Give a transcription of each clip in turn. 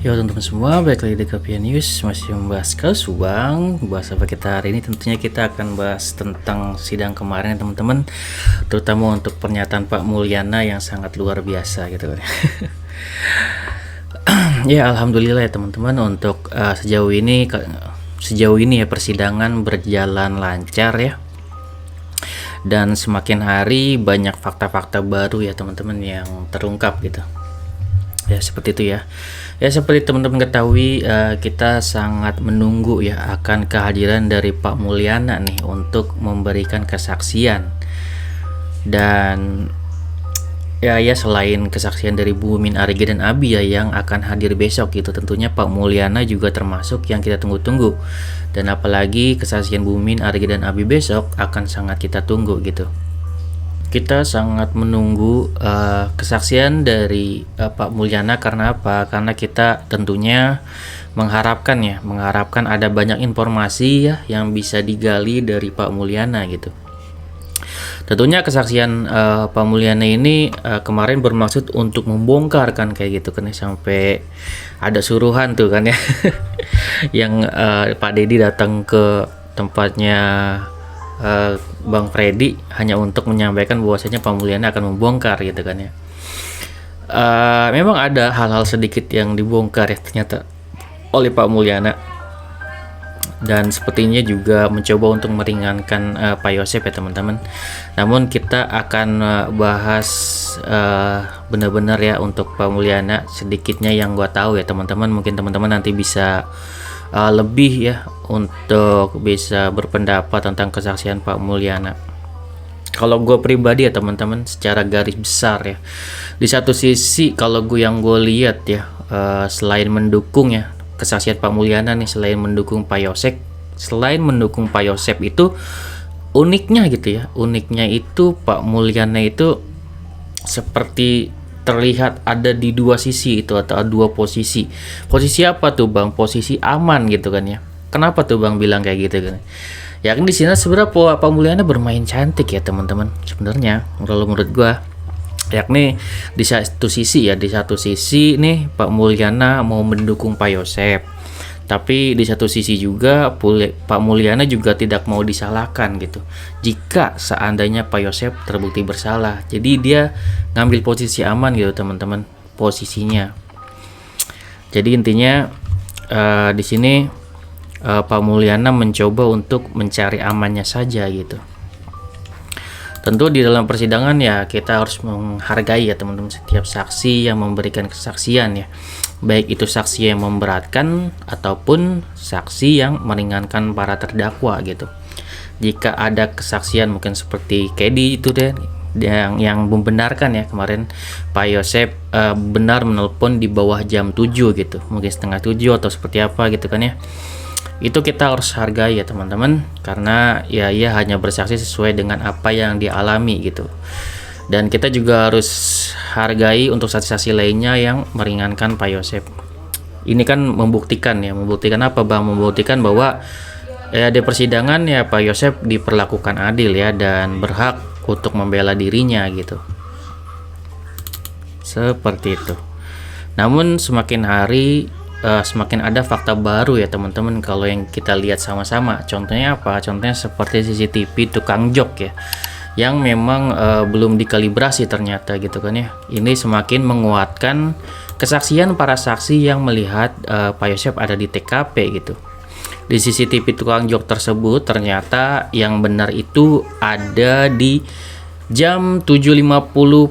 Yo teman-teman semua, balik lagi di Kapia News. Masih membahas kasus Subang. Bahas apa kita hari ini? Tentunya kita akan bahas tentang sidang kemarin teman-teman, terutama untuk pernyataan Pak Mulyana yang sangat luar biasa gitu kan. Ya alhamdulillah ya teman-teman, untuk sejauh ini ya persidangan berjalan lancar ya. Dan semakin hari banyak fakta-fakta baru ya teman-teman yang terungkap gitu. Ya seperti itu ya. Ya seperti teman-teman ketahui, kita sangat menunggu ya akan kehadiran dari Pak Mulyana nih untuk memberikan kesaksian. Dan ya selain kesaksian dari Bu Mimin Arigi dan Abi ya yang akan hadir besok gitu, tentunya Pak Mulyana juga termasuk yang kita tunggu-tunggu. Dan apalagi kesaksian Bu Mimin Arigi dan Abi besok akan sangat kita tunggu gitu. Kita sangat menunggu kesaksian dari Pak Mulyana. Karena apa? Karena kita tentunya mengharapkan ada banyak informasi ya yang bisa digali dari Pak Mulyana gitu. Tentunya kesaksian Pak Mulyana ini kemarin bermaksud untuk membongkar kan kayak gitu kan, sampai ada suruhan tuh kan ya yang Pak Dedi datang ke tempatnya Bang Freddy hanya untuk menyampaikan bahwasanya Pak Mulyana akan membongkar gitu kan ya. Memang ada hal-hal sedikit yang dibongkar ya ternyata oleh Pak Mulyana, dan sepertinya juga mencoba untuk meringankan Pak Yosep ya teman-teman. Namun kita akan bahas benar-benar ya untuk Pak Mulyana, sedikitnya yang gua tahu ya teman-teman. Mungkin teman-teman nanti bisa lebih ya untuk bisa berpendapat tentang kesaksian Pak Mulyana. Kalau gue pribadi ya teman-teman, secara garis besar ya, di satu sisi kalau gue lihat ya, selain mendukung ya kesaksian Pak Mulyana nih, selain mendukung Pak Yosep itu uniknya gitu ya, uniknya itu Pak Mulyana itu seperti terlihat ada di dua sisi itu, atau dua posisi. Posisi apa tuh Bang? Posisi aman gitu kan ya. Kenapa tuh Bang bilang kayak gitu kan? Ya kan di sini sebenarnya Pak Mulyana bermain cantik ya teman-teman. Sebenarnya kalau menurut gua, yakni di satu sisi nih Pak Mulyana mau mendukung Pak Yosep. Tapi di satu sisi juga Pak Mulyana juga tidak mau disalahkan gitu jika seandainya Pak Yosep terbukti bersalah. Jadi dia ngambil posisi aman gitu teman-teman, posisinya. Jadi intinya di sini Pak Mulyana mencoba untuk mencari amannya saja gitu. Tentu di dalam persidangan ya kita harus menghargai ya teman-teman setiap saksi yang memberikan kesaksian ya, baik itu saksi yang memberatkan ataupun saksi yang meringankan para terdakwa gitu. Jika ada kesaksian mungkin seperti Kedi itu deh yang membenarkan ya kemarin Pak Yosep benar menelpon di bawah jam 7 gitu, mungkin setengah 7 atau seperti apa gitu kan ya. Itu kita harus hargai ya teman-teman, karena ya ia hanya bersaksi sesuai dengan apa yang dialami gitu. Dan kita juga harus hargai untuk saksi-saksi lainnya yang meringankan Pak Yosep. Ini kan membuktikan apa Bang? Membuktikan bahwa ya di persidangan ya Pak Yosep diperlakukan adil ya, dan berhak untuk membela dirinya gitu. Seperti itu. Namun semakin hari semakin ada fakta baru ya teman-teman kalau yang kita lihat sama-sama. Contohnya apa? Contohnya seperti CCTV tukang jok ya, yang memang belum dikalibrasi ternyata gitu kan ya. Ini semakin menguatkan kesaksian para saksi yang melihat Pak Yosep ada di TKP gitu. Di CCTV tukang jok tersebut ternyata yang benar itu ada di jam 7.50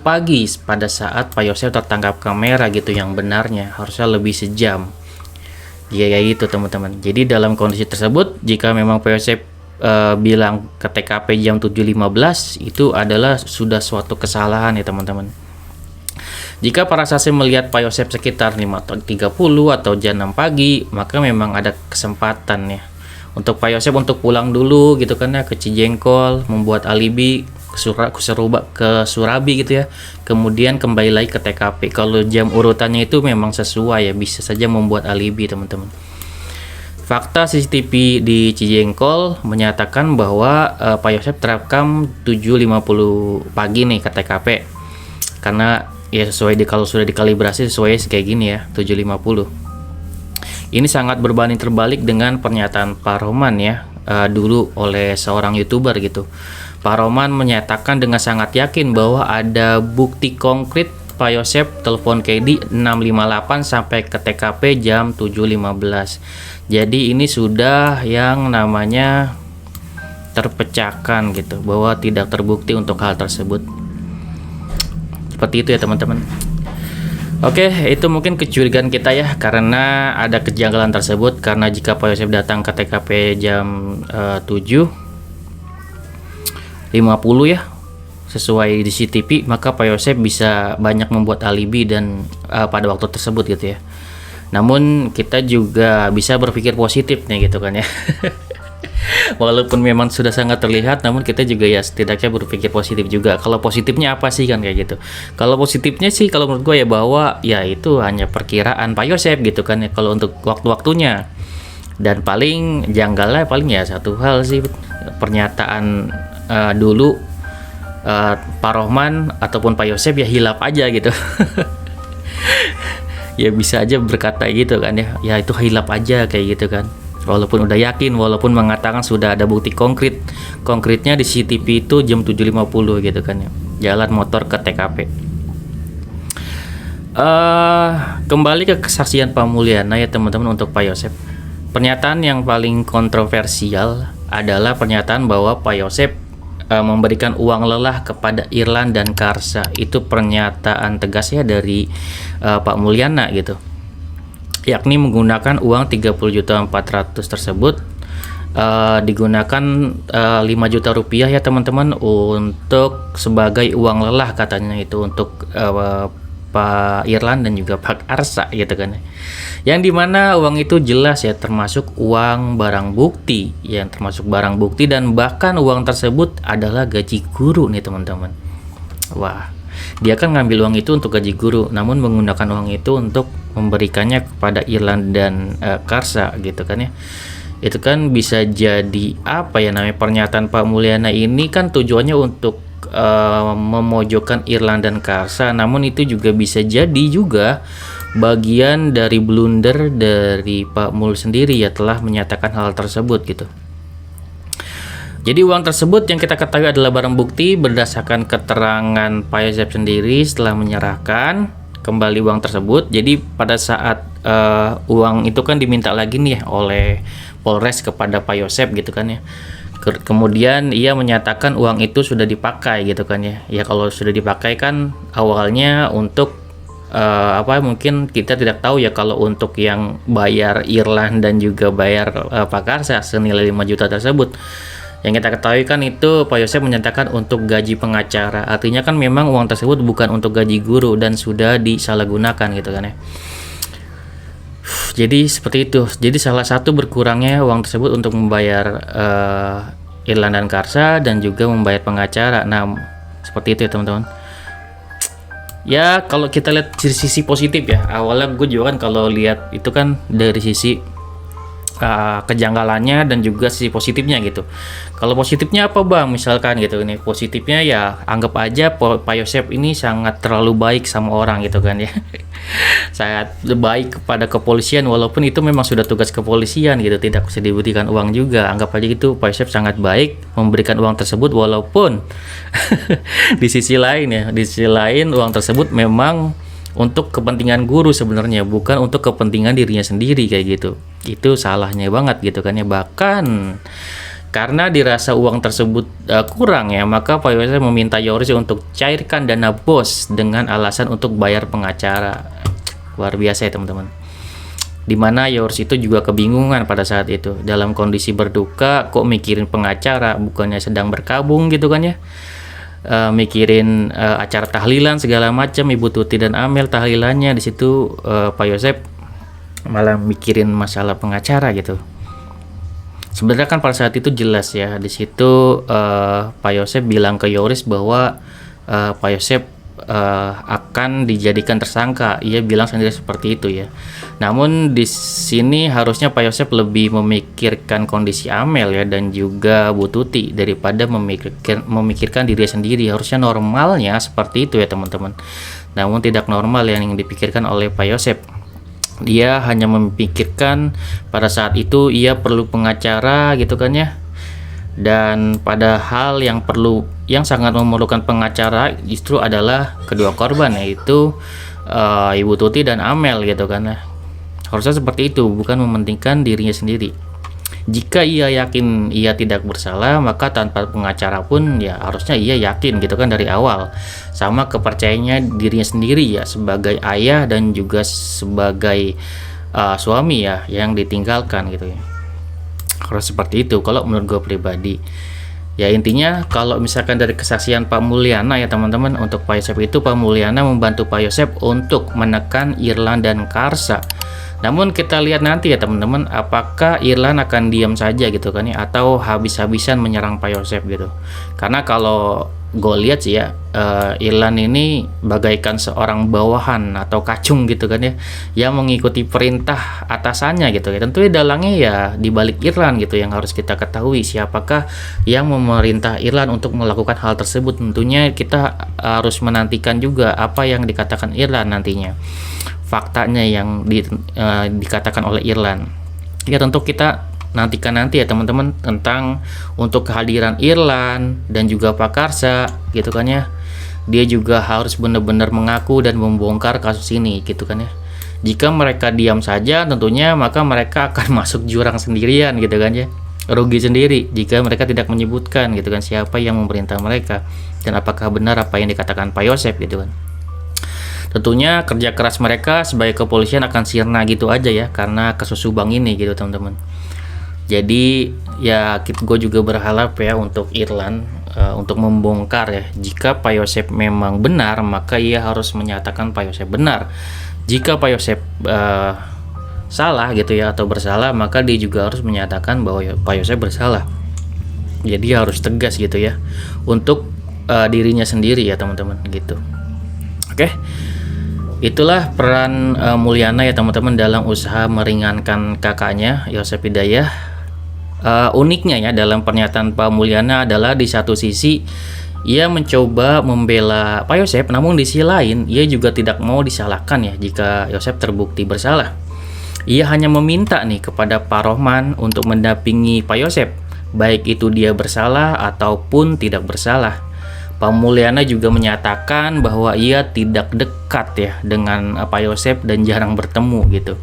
pagi pada saat Pak Yosep tertangkap kamera gitu. Yang benarnya harusnya lebih sejam. Ya kayak gitu teman-teman. Jadi dalam kondisi tersebut, jika memang Pak Yosep bilang ke TKP jam 7.15, itu adalah sudah suatu kesalahan ya teman-teman. Jika para saksi melihat Pak Yosep sekitar 5.30 atau jam 6 pagi, maka memang ada kesempatan ya untuk Pak Yosep untuk pulang dulu gitu kan ya, ke Cijengkol, membuat alibi ke Surabi gitu ya, kemudian kembali lagi ke TKP. Kalau jam urutannya itu memang sesuai ya, bisa saja membuat alibi teman-teman. Fakta CCTV di Cijengkol menyatakan bahwa Pak Yosep terekam 7.50 pagi nih ke TKP, karena ya sesuai kalau sudah dikalibrasi sesuai kayak gini ya 7.50. Ini sangat berbanding terbalik dengan pernyataan Pak Roman ya, dulu oleh seorang YouTuber gitu. Pak Roman menyatakan dengan sangat yakin bahwa ada bukti konkret Pak Yosep telepon Kedi 6.58 sampai ke TKP jam 7.15. Jadi ini sudah yang namanya terpecahkan gitu, bahwa tidak terbukti untuk hal tersebut. Seperti itu ya teman-teman. Oke, itu mungkin kecurigaan kita ya, karena ada kejanggalan tersebut. Karena jika Pak Yosep datang ke TKP jam 7.50 ya, sesuai di CCTV, maka Pak Yosep bisa banyak membuat alibi dan pada waktu tersebut gitu ya. Namun kita juga bisa berpikir positif nih gitu kan ya. Walaupun memang sudah sangat terlihat, namun kita juga ya setidaknya berpikir positif juga. Kalau positifnya apa sih kan kayak gitu. Kalau positifnya sih kalau menurut gue ya, bahwa ya itu hanya perkiraan Pak Yosep gitu kan ya kalau untuk waktu-waktunya. Dan paling janggalnya paling ya satu hal sih, pernyataan dulu Pak Rohman ataupun Pak Yosep ya hilap aja gitu. Ya bisa aja berkata gitu kan ya, ya itu hilap aja kayak gitu kan. Walaupun udah yakin, walaupun mengatakan sudah ada bukti konkretnya di CCTV itu jam 7.50 gitu kan ya, jalan motor ke TKP. Kembali ke kesaksian Pak Mulyana ya teman-teman untuk Pak Yosep. Pernyataan yang paling kontroversial adalah pernyataan bahwa Pak Yosep memberikan uang lelah kepada Irlan dan Karsa. Itu pernyataan tegas ya dari Pak Mulyana gitu, yakni menggunakan uang 30.400.000 tersebut digunakan 5 juta rupiah ya teman-teman untuk sebagai uang lelah katanya, itu untuk Pak Irlan dan juga Pak Karsa gitu kan, yang dimana uang itu jelas ya termasuk uang barang bukti, yang termasuk barang bukti, dan bahkan uang tersebut adalah gaji guru nih teman-teman. Wah, dia kan ngambil uang itu untuk gaji guru, namun menggunakan uang itu untuk memberikannya kepada Irlan dan Karsa gitu kan ya. Itu kan bisa jadi apa ya namanya, pernyataan Pak Mulyana ini kan tujuannya untuk memojokkan Irlan dan Karsa, namun itu juga bisa jadi juga bagian dari blunder dari Pak Mul sendiri ya, telah menyatakan hal tersebut gitu. Jadi uang tersebut yang kita ketahui adalah barang bukti berdasarkan keterangan Pak Yosep sendiri setelah menyerahkan kembali uang tersebut. Jadi pada saat uang itu kan diminta lagi nih oleh Polres kepada Pak Yosep gitu kan ya. Kemudian ia menyatakan uang itu sudah dipakai gitu kan ya. Ya kalau sudah dipakai kan awalnya untuk mungkin kita tidak tahu ya kalau untuk yang bayar Irlan dan juga bayar Pak Karsa senilai 5 juta tersebut. Yang kita ketahui kan itu Pak Yosep menyatakan untuk gaji pengacara. Artinya kan memang uang tersebut bukan untuk gaji guru dan sudah disalahgunakan gitu kan ya. Jadi seperti itu. Jadi salah satu berkurangnya uang tersebut untuk membayar Irlan dan Karsa dan juga membayar pengacara. Nah, seperti itu ya teman-teman. Ya kalau kita lihat dari sisi positif ya. Awalnya gue juga kan kalau lihat itu kan dari sisi kejanggalannya dan juga sisi positifnya gitu. Kalau positifnya apa bang? Misalkan gitu, ini positifnya ya anggap aja Pak Yosep ini sangat terlalu baik sama orang gitu kan ya. Sangat baik kepada kepolisian, walaupun itu memang sudah tugas kepolisian gitu, tidak bisa diberikan uang juga. Anggap aja gitu Pak Yosep sangat baik memberikan uang tersebut, walaupun di sisi lain uang tersebut memang untuk kepentingan guru sebenarnya, bukan untuk kepentingan dirinya sendiri kayak gitu. Itu salahnya banget gitu kan ya. Bahkan karena dirasa uang tersebut kurang ya, maka Pak Yosep meminta Yoris untuk cairkan dana bos dengan alasan untuk bayar pengacara. Luar biasa ya teman-teman. Dimana Yoris itu juga kebingungan pada saat itu, dalam kondisi berduka kok mikirin pengacara, bukannya sedang berkabung gitu kan ya. Mikirin acara tahlilan segala macam, Ibu Tuti dan Amel tahlilannya di situ, Pak Yosep malah mikirin masalah pengacara gitu. Sebenarnya kan pada saat itu jelas ya, di situ Pak Yosep bilang ke Yoris bahwa Pak Yosep akan dijadikan tersangka. Ia bilang sendiri seperti itu ya. Namun di sini harusnya Pak Yosep lebih memikirkan kondisi Amel ya dan juga Bu Tuti daripada memikirkan diri sendiri. Harusnya normalnya seperti itu ya teman-teman. Namun tidak normal yang dipikirkan oleh Pak Yosep. Dia hanya memikirkan pada saat itu ia perlu pengacara gitu kan ya. Dan padahal yang sangat memerlukan pengacara justru adalah kedua korban, yaitu Ibu Tuti dan Amel gitu kan ya. Harusnya seperti itu, bukan mementingkan dirinya sendiri. Jika ia yakin ia tidak bersalah, maka tanpa pengacara pun ya harusnya ia yakin gitu kan dari awal. Sama kepercayaannya dirinya sendiri ya, sebagai ayah dan juga sebagai suami ya yang ditinggalkan gitu ya. Harus seperti itu kalau menurut gue pribadi. Ya intinya kalau misalkan dari kesaksian Pak Mulyana ya teman-teman, untuk Pak Yosep itu Pak Mulyana membantu Pak Yosep untuk menekan Irlan dan Karsa. Namun kita lihat nanti ya teman-teman, apakah Irlan akan diam saja gitu kan ya, atau habis-habisan menyerang Pak Yosep gitu. Karena kalau gue lihat sih ya, Irlan ini bagaikan seorang bawahan atau kacung gitu kan ya, yang mengikuti perintah atasannya gitu ya. Tentunya dalangnya ya di balik Irlan gitu, yang harus kita ketahui siapakah yang memerintah Irlan untuk melakukan hal tersebut. Tentunya kita harus menantikan juga apa yang dikatakan Irlan nantinya, faktanya yang dikatakan oleh Irlan. Ya tentu kita nantikan nanti ya teman-teman, tentang untuk kehadiran Irlan dan juga Pak Karsa gitu kan ya. Dia juga harus benar-benar mengaku dan membongkar kasus ini gitu kan ya. Jika mereka diam saja tentunya maka mereka akan masuk jurang sendirian gitu kan ya. Rugi sendiri jika mereka tidak menyebutkan gitu kan siapa yang memerintah mereka dan apakah benar apa yang dikatakan Pak Yosep gitu kan. Tentunya kerja keras mereka sebagai kepolisian akan sirna gitu aja ya, karena kasus Subang ini gitu teman-teman. Jadi ya gue juga berharap ya untuk Irlan untuk membongkar ya. Jika Pak Yosep memang benar, maka ia harus menyatakan Pak Yosep benar. Jika Pak Yosep salah gitu ya atau bersalah, maka dia juga harus menyatakan bahwa Pak Yosep bersalah. Jadi harus tegas gitu ya untuk dirinya sendiri ya teman-teman gitu. Oke. Itulah peran Mulyana ya teman-teman dalam usaha meringankan kakaknya Yosep Hidayah. Uniknya ya dalam pernyataan Pak Mulyana adalah di satu sisi ia mencoba membela Pak Yosep, namun di sisi lain ia juga tidak mau disalahkan ya jika Yosep terbukti bersalah. Ia hanya meminta nih kepada Pak Rohman untuk mendampingi Pak Yosep, baik itu dia bersalah ataupun tidak bersalah. Pak Mulyana juga menyatakan bahwa ia tidak dekat ya dengan Pak Yosep dan jarang bertemu gitu.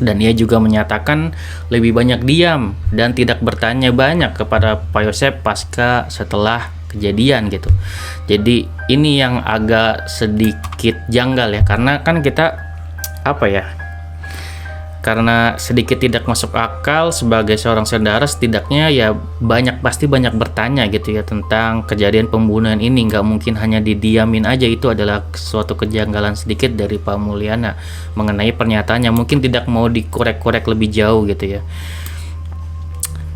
Dan ia juga menyatakan lebih banyak diam dan tidak bertanya banyak kepada Pak Yosep pasca setelah kejadian gitu. Jadi ini yang agak sedikit janggal ya, karena kan kita karena sedikit tidak masuk akal sebagai seorang saudara, setidaknya ya pasti banyak bertanya gitu ya tentang kejadian pembunuhan ini. Nggak mungkin hanya didiamin aja. Itu adalah suatu kejanggalan sedikit dari Pak Mulyana mengenai pernyataannya, mungkin tidak mau dikorek-korek lebih jauh gitu ya.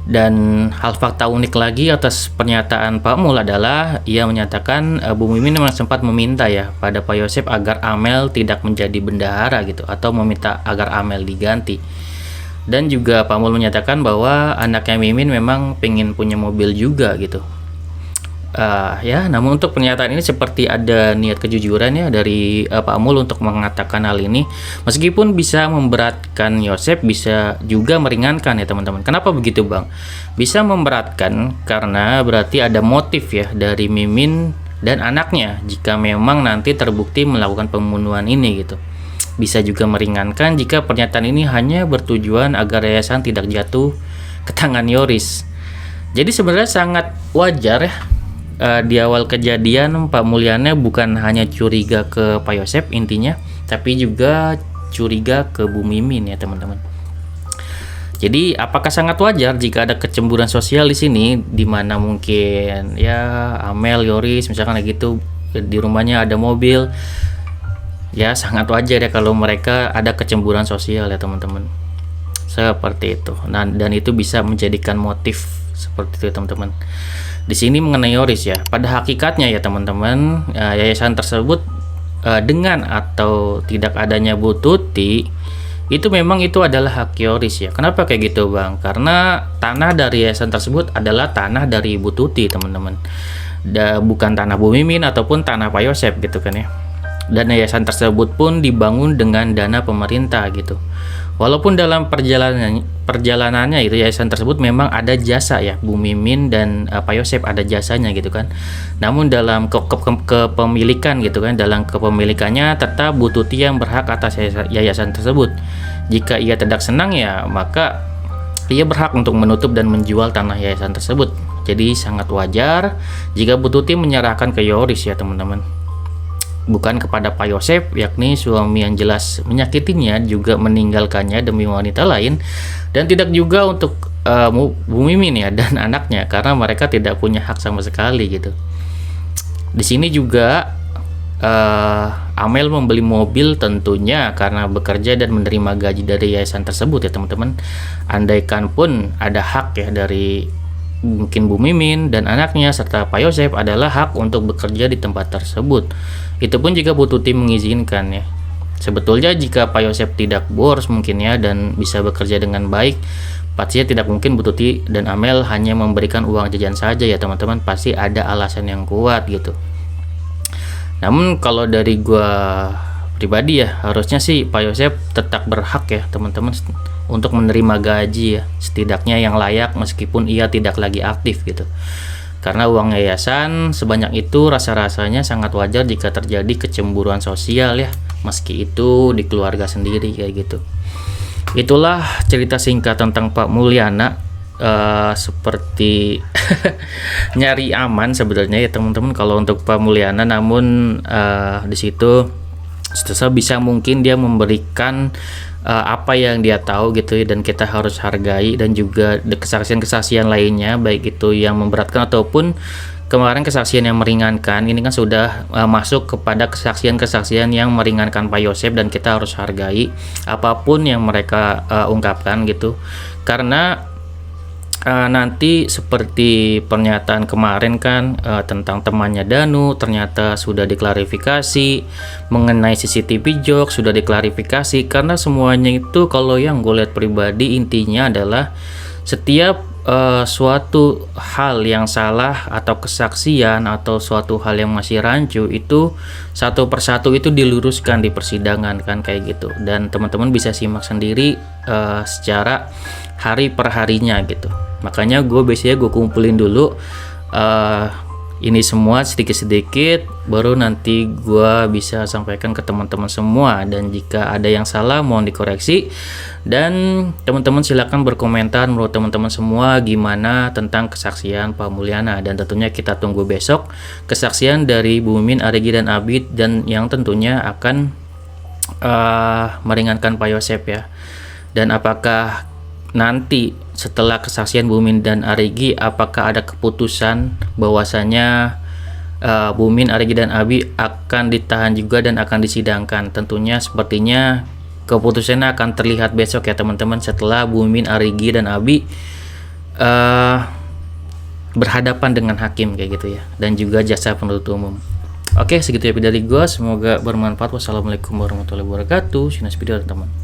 Dan hal fakta unik lagi atas pernyataan Pak Mul adalah ia menyatakan Bu Mimin memang sempat meminta ya pada Pak Yosep agar Amel tidak menjadi bendahara gitu, atau meminta agar Amel diganti. Dan juga Pak Mul menyatakan bahwa anaknya Mimin memang pengen punya mobil juga gitu. Ya, namun untuk pernyataan ini seperti ada niat kejujuran ya dari Pak Mul untuk mengatakan hal ini. Meskipun bisa memberatkan Yosep, bisa juga meringankan ya teman-teman. Kenapa begitu Bang? Bisa memberatkan karena berarti ada motif ya dari Mimin dan anaknya jika memang nanti terbukti melakukan pembunuhan ini gitu. Bisa juga meringankan jika pernyataan ini hanya bertujuan agar yayasan tidak jatuh ke tangan Yoris. Jadi sebenarnya sangat wajar ya. Di awal kejadian Pak Mulyana bukan hanya curiga ke Pak Yosep intinya, tapi juga curiga ke Bu Mimin ya teman-teman. Jadi apakah sangat wajar jika ada kecemburuan sosial di sini, di mana mungkin ya Amel, Yoris misalkan kayak gitu, di rumahnya ada mobil, ya sangat wajar ya kalau mereka ada kecemburuan sosial ya teman-teman. Seperti itu. Nah, dan itu bisa menjadikan motif seperti itu teman-teman. Di sini mengenai Yoris ya, pada hakikatnya ya teman-teman, yayasan tersebut dengan atau tidak adanya Bu Tuti itu memang itu adalah hak Yoris ya. Kenapa kayak gitu Bang? Karena tanah dari yayasan tersebut adalah tanah dari Bu Tuti teman-teman, bukan tanah Bu Mimin ataupun tanah Pak Yosep gitu kan ya. Dan yayasan tersebut pun dibangun dengan dana pemerintah gitu. Walaupun dalam perjalanannya itu yayasan tersebut memang ada jasa ya, Bu Mimin dan Pak Yosep ada jasanya gitu kan. Namun dalam kepemilikan gitu kan, dalam kepemilikannya tetap Bu Tuti yang berhak atas yayasan tersebut. Jika ia tidak senang ya maka ia berhak untuk menutup dan menjual tanah yayasan tersebut. Jadi sangat wajar jika Bu Tuti menyerahkan ke Yoris ya teman-teman, bukan kepada Pak Yosep, yakni suami yang jelas menyakitinya juga meninggalkannya demi wanita lain, dan tidak juga untuk Bu Mimin ya dan anaknya, karena mereka tidak punya hak sama sekali gitu. Di sini juga Amel membeli mobil tentunya karena bekerja dan menerima gaji dari yayasan tersebut ya teman-teman. Andaikan pun ada hak ya dari mungkin Bu Mimin dan anaknya serta Pak Yosep adalah hak untuk bekerja di tempat tersebut. Itu pun jika Bu Tuti mengizinkan ya. Sebetulnya jika Pak Yosep tidak boros mungkin ya dan bisa bekerja dengan baik, pastinya tidak mungkin Bu Tuti dan Amel hanya memberikan uang jajan saja ya teman-teman. Pasti ada alasan yang kuat gitu. Namun kalau dari gua pribadi ya, harusnya sih Pak Yosep tetap berhak ya teman-teman untuk menerima gaji ya, setidaknya yang layak meskipun ia tidak lagi aktif gitu. Karena uang yayasan sebanyak itu rasa-rasanya sangat wajar jika terjadi kecemburuan sosial ya, meski itu di keluarga sendiri kayak gitu. Itulah cerita singkat tentang Pak Mulyana. Seperti nyari aman sebenarnya ya teman-teman kalau untuk Pak Mulyana, namun di situ bisa mungkin dia memberikan apa yang dia tahu gitu ya, dan kita harus hargai, dan juga kesaksian-kesaksian lainnya baik itu yang memberatkan ataupun kemarin kesaksian yang meringankan. Ini kan sudah masuk kepada kesaksian-kesaksian yang meringankan Pak Yosep, dan kita harus hargai apapun yang mereka ungkapkan gitu, karena nanti seperti pernyataan kemarin kan tentang temannya Danu ternyata sudah diklarifikasi, mengenai CCTV jok sudah diklarifikasi, karena semuanya itu kalau yang gue lihat pribadi intinya adalah setiap suatu hal yang salah atau kesaksian atau suatu hal yang masih rancu itu satu persatu itu diluruskan di persidangan kan kayak gitu, dan teman-teman bisa simak sendiri secara hari per harinya gitu. Makanya gue kumpulin dulu ini semua sedikit-sedikit, baru nanti gue bisa sampaikan ke teman-teman semua, dan jika ada yang salah mohon dikoreksi, dan teman-teman silakan berkomentar menurut teman-teman semua gimana tentang kesaksian Pak Mulyana, dan tentunya kita tunggu besok kesaksian dari Bu Mimin, Arigi dan Abid, dan yang tentunya akan meringankan Pak Yosep ya. Dan apakah nanti setelah kesaksian Bu Mimin dan Arigi, apakah ada keputusan bahwasanya Bu Mimin, Arigi dan Abi akan ditahan juga dan akan disidangkan? Tentunya sepertinya keputusannya akan terlihat besok ya teman-teman, setelah Bu Mimin, Arigi dan Abi berhadapan dengan hakim kayak gitu ya, dan juga jaksa penuntut umum. Oke, segitu ya dari gue, semoga bermanfaat. Wassalamualaikum warahmatullahi wabarakatuh. Sinas video teman-teman.